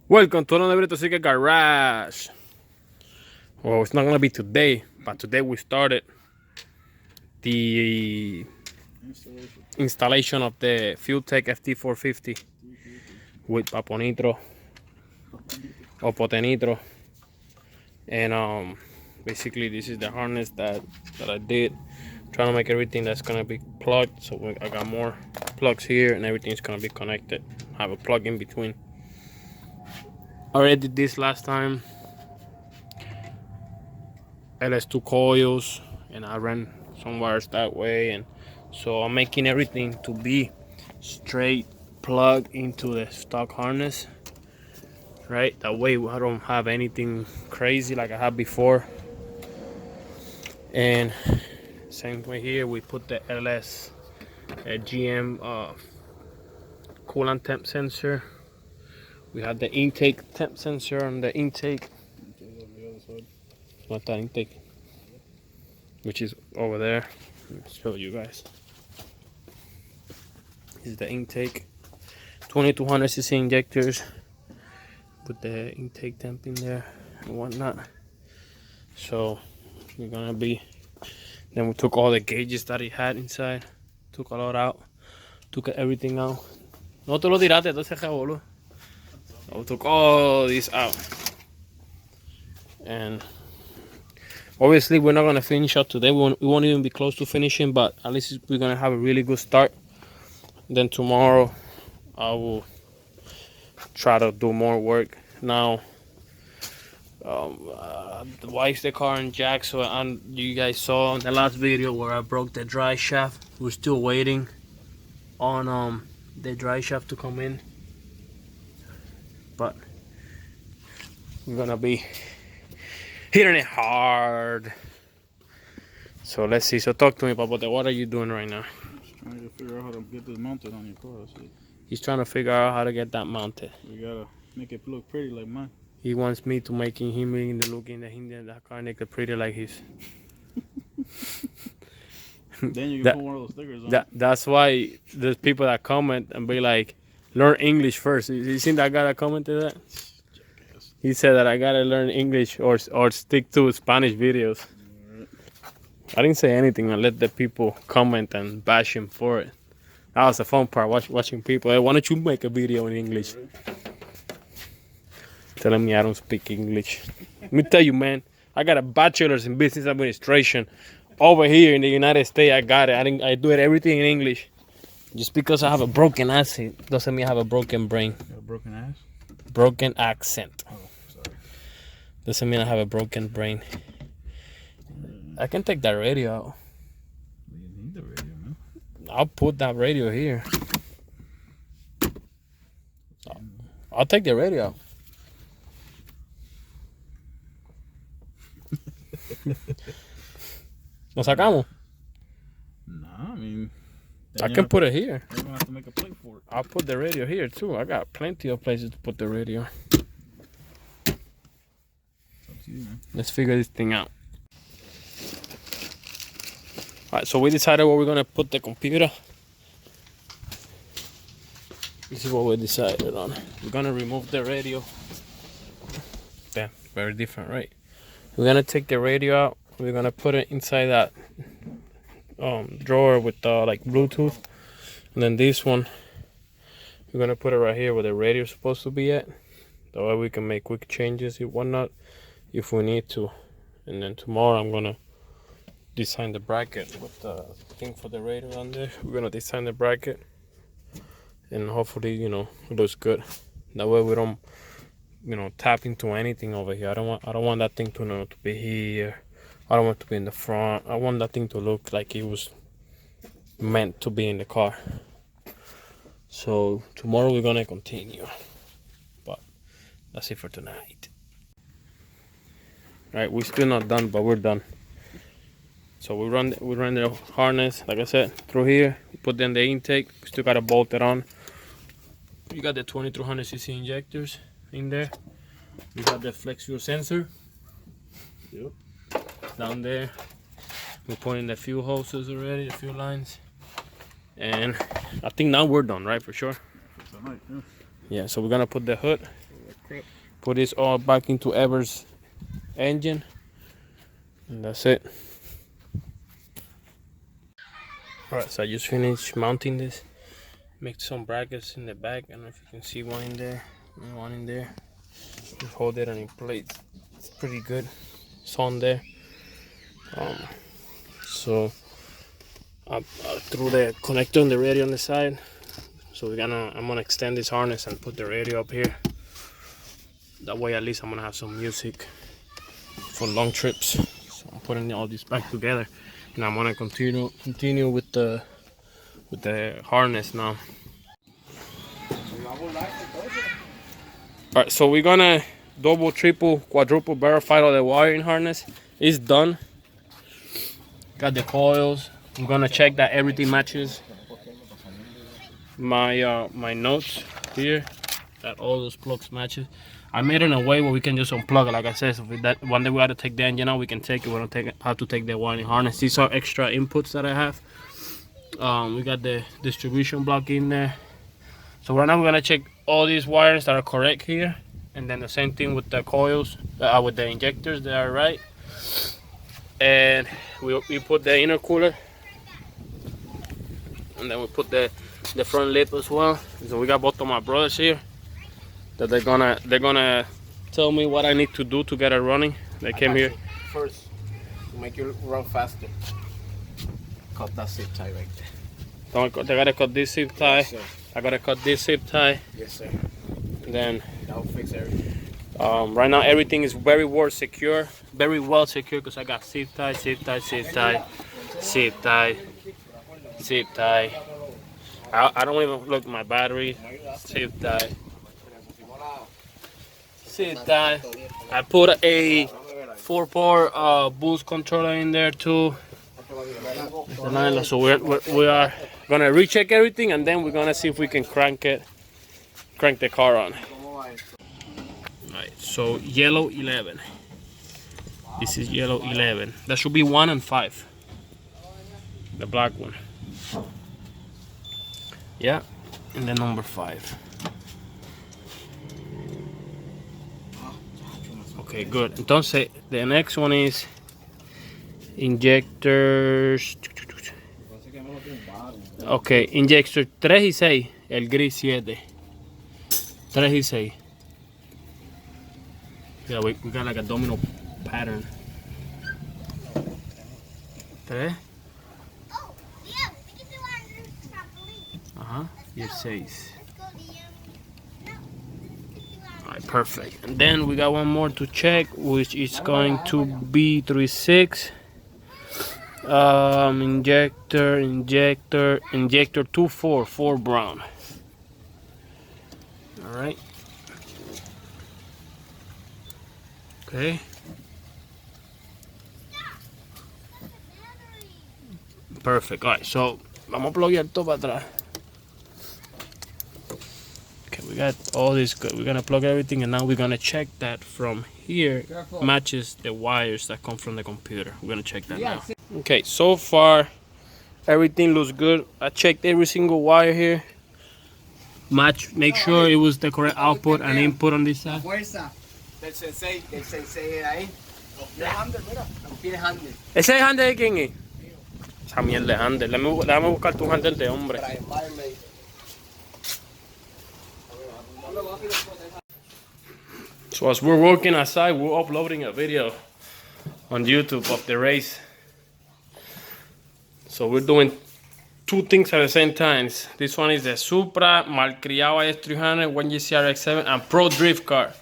Welcome to another video to Garage. Well, it's not gonna be today, but today we started the installation of the Fueltech Ft450 with PAPOTE or PAPOTE, and basically this is the harness that I did, trying to make everything that's gonna be plugged. So I got more plugs here, and everything's gonna be connected. I have a plug in between. I already did this last time. LS2 coils, and I ran some wires that way, and so I'm making everything to be straight plug into the stock harness, right? That way I don't have anything crazy like I had before. And same way here, we put the LS GM coolant temp sensor. We have the intake temp sensor on the intake. Not that intake, which is over there. Let me show you guys. This is the intake. 2200cc injectors. Put the intake temp in there and whatnot. So we're gonna be. Then we took all the gauges that it had inside. Took a lot out. Took everything out. No te lo tiraste, entonces boludo. So we took all these out. And obviously we're not gonna finish up today. We won't even be close to finishing, but at least we're gonna have a really good start. Then tomorrow I will try to do more work. Now wipes the car and jack. So you guys saw in the last video where I broke the dry shaft. We're still waiting on the dry shaft to come in, but we're gonna be hitting it hard. So let's see. So talk to me, Papote. What are you doing right now? Just trying to figure out how to get this mounted on your car. So He's trying to figure out how to get that mounted. we gotta make it look pretty like mine. He wants me to making him in the look in that car make it pretty like his. Then you can put one of those stickers on. That's why there's people that comment and be like, learn English first. You seen that guy that commented that? Jackass. He said that I gotta learn English or stick to Spanish videos. Right. I didn't say anything. I let the people comment and bash him for it. That was the fun part, watching people. Hey, why don't you make a video in English? Telling me I don't speak English. Let me tell you, man, I got a bachelor's in business administration. Over here in the United States, I got it. I do it everything in English. Just because I have a broken accent doesn't mean I have a broken brain. You got a broken ass? Broken accent. Oh, sorry. Doesn't mean I have a broken brain. I can take that radio out. You need the radio, man. I'll put that radio here. I'll take the radio out. ¿Lo sacamos? Nah, I mean... I can put it here. You're gonna have to make a plate for it. I'll put the radio here too. I got plenty of places to put the radio. It's up to you, man. Let's figure this thing out. Alright, so we decided where we're gonna put the computer. This is what we decided on. We're gonna remove the radio. Damn, very different, right? We're gonna take the radio out. We're gonna put it inside that drawer with like Bluetooth, and then this one we're gonna put it right here where the radio is supposed to be at. That way we can make quick changes and whatnot if we need to. And then tomorrow I'm gonna design the bracket with the thing for the radio on there. We're gonna design the bracket, and hopefully, you know, it looks good. That way we don't, you know, tap into anything over here. I don't want that thing to, you know, to be here. I don't want it to be in the front. I want that thing to look like it was meant to be in the car. So tomorrow we're gonna continue, but that's it for tonight. All right, we're still not done, but we're done. So we run the harness, like I said, through here. We put in the intake. We still gotta bolt it on. You got the 2300cc injectors in there. You got the flex fuel sensor. Yep. Down there. We're putting the fuel hoses already, the fuel lines. And I think now we're done, right? For sure. Tonight, yeah. Yeah, so we're gonna put the hood Put this all back into Ever's engine, and that's it. Alright, so I just finished mounting this. Make some brackets in the back. I don't know if you can see one in there and one in there. Just hold it and in place. It's pretty good. It's on there. So I threw the connector on the radio on the side. So I'm gonna extend this harness and put the radio up here. That way at least I'm gonna have some music for long trips. So I'm putting all this back together, and I'm gonna continue with the harness now. Alright, so we're gonna double, triple, quadruple verify all the wiring harness. It's done. Got the coils. I'm gonna check that everything matches my notes here, that all those plugs matches. I made it in a way where we can just unplug it, like I said. So if that one day we got to take the engine out, we can take it. We don't have to take the wiring harness. These are extra inputs that I have. We got the distribution block in there. So right now we're gonna check all these wires that are correct here, and then the same thing with the coils, with the injectors, they are right. And we put the intercooler, and then we put the front lip as well. So we got both of my brothers here that they're gonna tell me what I need to do to get it running. They came here first to make you run faster. Cut that zip tie right there. They gotta cut this zip tie. Yes, I gotta cut this zip tie. yes, sir. And then That'll fix everything. right now everything is very well secure because I got zip tie, zip tie, zip tie, zip tie, zip tie. I don't even look at my battery. Zip tie. Zip tie. I put a 4-port boost controller in there too. So we are gonna recheck everything, and then we're gonna see if we can crank the car on. Alright, so yellow 11. This is yellow 11. That should be 1 and 5. The black one. Yeah, and then number 5. Okay, good. Entonces, the next one is injectors. Okay, injector 3 y 6, el gris 7. 3 y 6. Yeah, we got like a domino pattern. 3. Here 6. Alright, perfect. And then we got one more to check, which is going to be 3.6. Injector 2.4, 4 brown. Alright. Okay. Perfect. Alright, so vamos a pluguear todo para atrás. Okay, we got all this good. We're gonna plug everything, and now we're gonna check that from here matches the wires that come from the computer. We're gonna check that now. Okay, so far everything looks good. I checked every single wire here. Make sure it was the correct output and input on this side. Del sensei ahí. De handle, mira. Tiene handle. ¿Ese es handle de quién es? Esa mierda de handle. Déjame buscar tu handle de hombre. So as we're working outside, we're uploading a video on YouTube of the race. So we're doing 2 things at the same time. This one is the Supra, Malcriado IS300, 1GCR X7, and Pro Drift Car.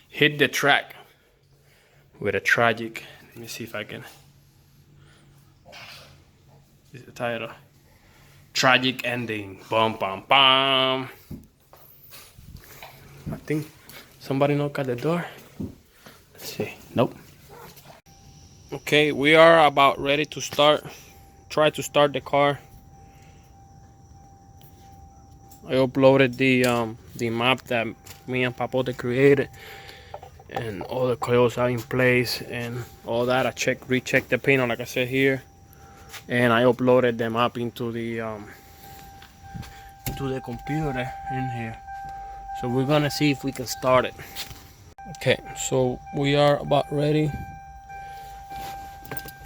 Hit the track with a tragic. Let me see if I can. This is the title. Tragic ending. Bum bum bum. I think somebody knocked at the door. Let's see. Nope. Okay, we are about ready to start. Try to start the car. I uploaded the map that me and PAPOTE created, and all the coils are in place and all that. I rechecked the pin on, like I said here, and I uploaded the map into the computer in here. So we're gonna see if we can start it. Okay, so we are about ready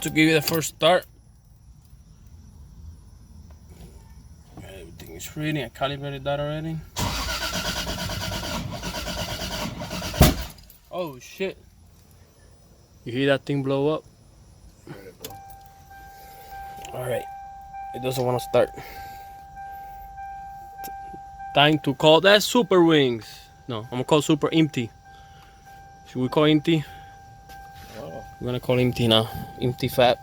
to give you the first start. Everything is ready. I calibrated that already. Oh shit. You hear that thing blow up? Alright. It doesn't want to start. Time to call that Super Wings. No, I'm gonna call Super empty. Should we call empty? Oh. We're gonna call empty now. Empty Fab.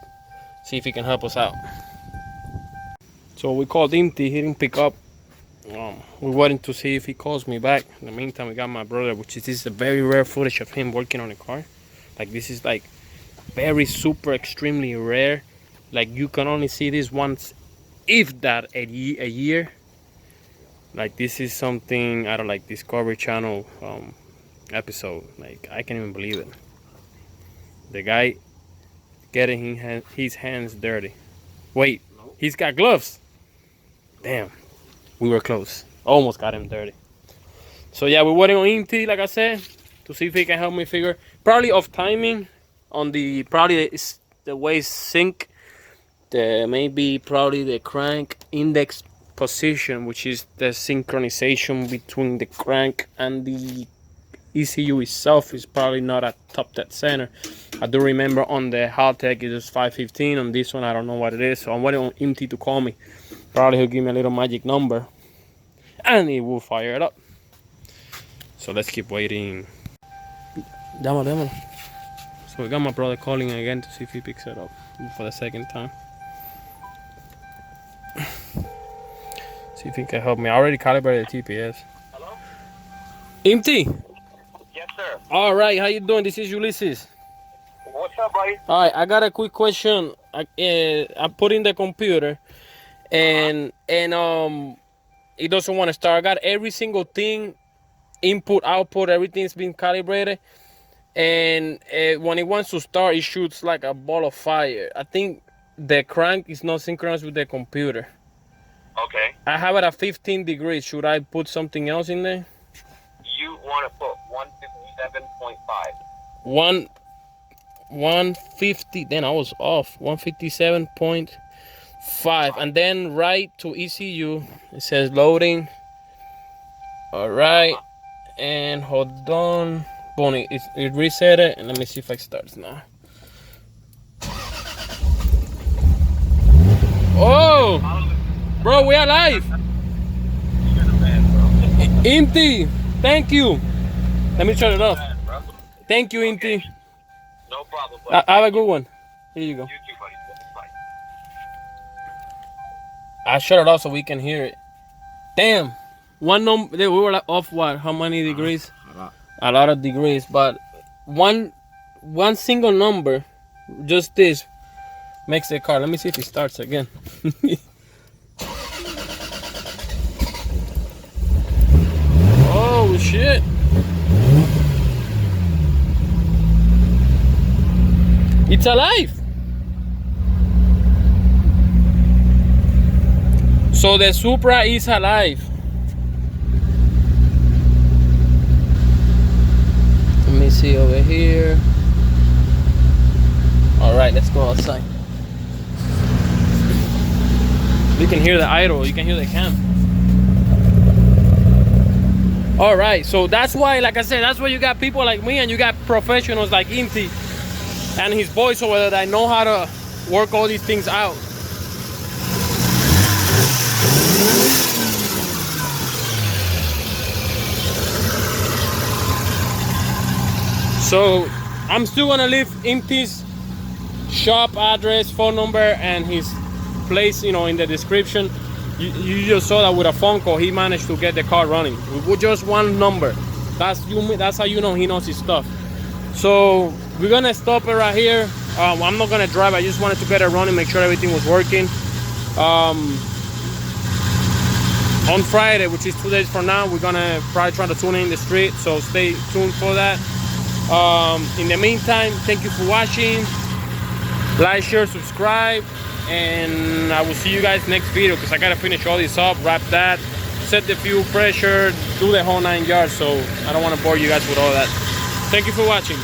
See if he can help us out. So we called empty, he didn't pick up. We're waiting to see if he calls me back. In the meantime, we got my brother, which is this is a very rare footage of him working on a car. Like this is like very super extremely rare. Like you can only see this once, if that, a year. Like this is something out of like Discovery Channel episode. Like I can't even believe it. The guy getting his hands dirty. Wait, he's got gloves. Damn, we were close. Almost got him dirty. So yeah, we're waiting on EMT, like I said, to see if he can help me figure. Probably off timing on the the way sync. Probably the crank index position, which is the synchronization between the crank and the ECU itself, is probably not at top dead center. I do remember on the Fueltech it is 515. On this one I don't know what it is, so I'm waiting on MT to call me. Probably he'll give me a little magic number and he will fire it up. So let's keep waiting. Llámalo. So we got my brother calling again to see if he picks it up for the second time. See if he can help me. I already calibrated the TPS. Hello? MT. Yes, sir. All right, how you doing? This is Ulysses. What's up, buddy? All right, I got a quick question. I put in the computer, and it doesn't want to start. I got every single thing, input, output, everything's been calibrated, and when it wants to start, it shoots like a ball of fire. I think the crank is not synchronized with the computer. Okay. I have it at 15 degrees. Should I put something else in there? You want to put 157.5. 150. Then I was off. 157.5. And then right to ECU. It says loading. All right. And hold on. Boom, it reset it. And let me see if it starts now. Oh! Bro, we are live. You're the man, bro. Empty. Thank you. Let me turn it off. Man, bro. Thank you, Empty. No problem, buddy. Have a good one. Here you go. You too, buddy. Bye. I shut it off so we can hear it. Damn. One number. We were like off what? How many degrees? A lot of degrees. But one single number, just this, makes the car. Let me see if it starts again. Oh shit. It's alive. So the Supra is alive. Let me see over here. All right, let's go outside. You can hear the idle, you can hear the cam. All right, so that's why, like I said, that's why you got people like me and you got professionals like Inti and his boys over there that know how to work all these things out. So I'm still gonna leave Inti's shop address, phone number, and his place, you know, in the description. You just saw that with a phone call, he managed to get the car running with just one number. That's how you know he knows his stuff. So we're gonna stop it right here. I'm not gonna drive. I just wanted to get it running, make sure everything was working. On Friday, which is 2 days from now, we're gonna probably try to tune in the street. So stay tuned for that. In the meantime, thank you for watching. Like, share, subscribe. And I will see you guys next video because I gotta finish all this up, wrap that, set the fuel pressure, do the whole 9 yards. So I don't want to bore you guys with all that. Thank you for watching.